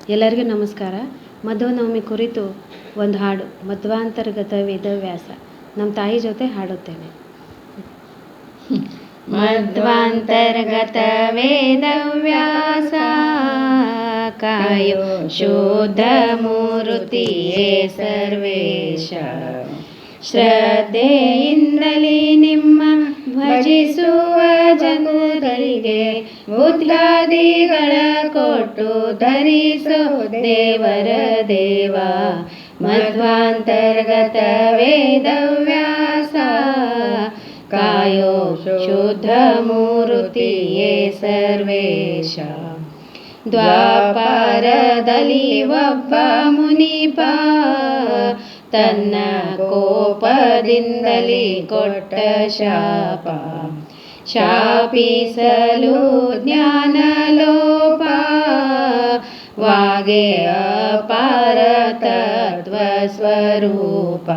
ಎಲ್ಲರಿಗೂ ನಮಸ್ಕಾರ. ಮಧ್ವನವಮಿ ಕುರಿತು ಒಂದು ಹಾಡು, ಮಧ್ವಾಂತರ್ಗತ ವೇದವ್ಯಾಸ. ನಮ್ಮ ತಾಯಿ ಜೊತೆ ಹಾಡುತ್ತೇನೆ. ಮಧ್ವಾಂತರ್ಗತ ವೇದವ್ಯಾಸ, ಕಾಯೋ ಶುದ್ಧ ಮೂರುತಿಯೇ ಸರ್ವೇಶ. ಶ್ರದ್ಧೆಯಿಂದಲೇ ನಿಮ್ಮ ಭಜಿಸುವ ಜನರಿಗೆ ಬುದ್ಧಾದಿಗಳ ಕೊಟ್ಟು ಧರಿಸೋ ದೇವರ ದೇವ. ಮಧ್ವಾಂತರ್ಗತ ವೇದವ್ಯಾಸ, ಕಾಯೋ ಶುದ್ಧ ಮೂರುತಿಯೇ ಸರ್ವೇಶ. ದ್ವಾಪರದಲ್ಲಿ ಒಬ್ಬ ಮುನಿಪ ತನ್ನ ಕೋಪದಿಂದಲೇ ಕೊಟ್ಟ ಶಾಪ. ಶಾಪಿಸಲು ಜ್ಞಾನ ಲೋಪ ವಾಗೆ ಅಪಾರ ತತ್ವ ಸ್ವರೂಪ.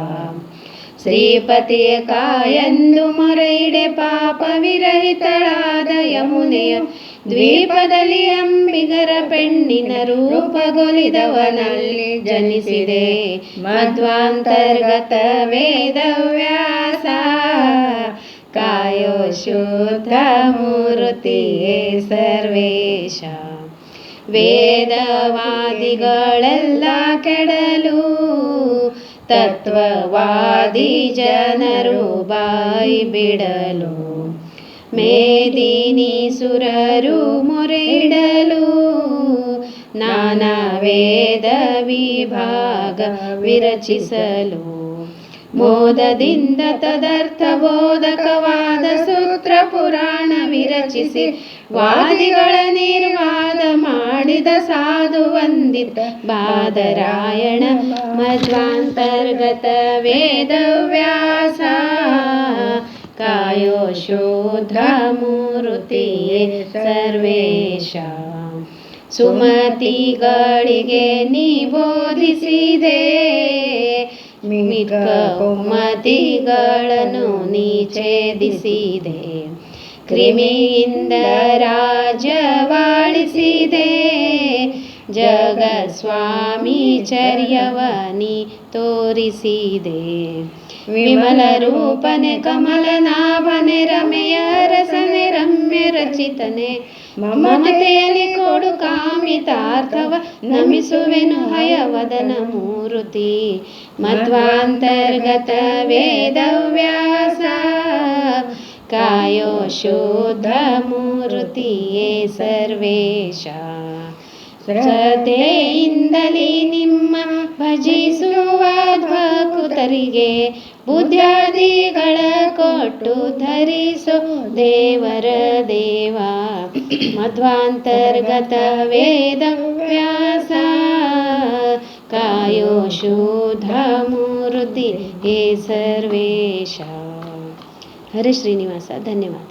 ಶ್ರೀಪತಿಯ ಕಾಯಂದು ಮೊರೆಯಿಡೆ ಪಾಪ ವಿರಹಿತಳಾದ ಯಮುನೆಯ ದ್ವೀಪದಲ್ಲಿ ಅಂಬಿಗರ ಪೆಣ್ಣಿನ ರೂಪಗೊಲಿದವನಲ್ಲಿ ಜನಿಸಿದೆ. ಮಧ್ವಾಂತರ್ಗತ ವೇದವ್ಯಾಸ, ಕಾಯೋ ಶುದ್ಧ ಮೂರುತಿಯೇ ಸರ್ವೇಶ. ವೇದವಾದಿಗಳೆಲ್ಲ ಕೆಡಲು ತತ್ವವಾದಿ ಜನರು ಬಾಯಿ ಬಿಡಲು. ಮೇದಿನಿ ಸುರರು ಮೊರೆಯಿಡಲು ನಾನಾ ವೇದ ವಿಭಾಗ ವಿರಚಿಸಲು. ಮೋದದಿಂದ ತದರ್ಥ ಬೋಧಕವಾದ ಸೂತ್ರ ಪುರಾಣ ವಿರಚಿಸಿ ವಾದಿಗಳ ನಿರ್ವಾದ ಮಾಡಿದ ಸಾಧು ವಂದಿತ ಬಾದರಾಯಣ. ಮಧ್ವಾಂತರ್ಗತ ವೇದವ್ಯಾಸ, ಕಾಯೋ ಶುದ್ಧ ಮೂರುತಿಯೇ ಸರ್ವೇಶ. ಸುಮತಿಗಳಿಗೆ ನೀ ಬೋಧಿಸಿದೆ, ಮಿಕ್ಕ ಕುಮತಿಗಳನ್ನು ನೀ ಛೇದಿಸಿದೆ. ಕ್ರಿಮಿಯಿಂದ ರಾಜ್ಯವಾಳಿಸಿದೆ, ಜಗ ಸ್ವಾಮಿ ಚರ್ಯವನಿ ತೋರಿಸಿದೆ. ವಿಮಲ ರೂಪನೆ ಕಮಲನಾಭನೆ ರಮೆಯ ರಸನೆ ರಮ್ಯ ರಚಿತನೆ. ಮಮತೆಯಲ್ಲಿ ಕೊಡು ಕಾಮಿತಾರ್ಥವ ನಮಿಸುವೆನು ಹಯವದನ ಮೂರುತಿ. ಮಧ್ವಾಂತರ್ಗತ ವೇದವ್ಯಾಸ, ಕಾಯೋ ಶುದ್ಧ ಮೂರುತಿಯೇ ಸರ್ವೇಶ. ಶ್ರದ್ಧೆಯಿಂದಲೇ ನಿಮ್ಮ ಭಜಿಸುವ ಭಕ್ತರಿಗೆ ಬುದ್ಧಾದಿಗಳ ಕೊಟ್ಟು ಧರಿಸೋ ದೇವರ ದೇವ. ಮಧ್ವಾಂತರ್ಗತ ವೇದವ್ಯಾಸ, ಕಾಯೋ ಶುದ್ಧ ಮೂರುತಿಯೇ ಸರ್ವೇಶ. ಹರೇ ಶ್ರೀನಿವಾಸ. ಧನ್ಯವಾದ.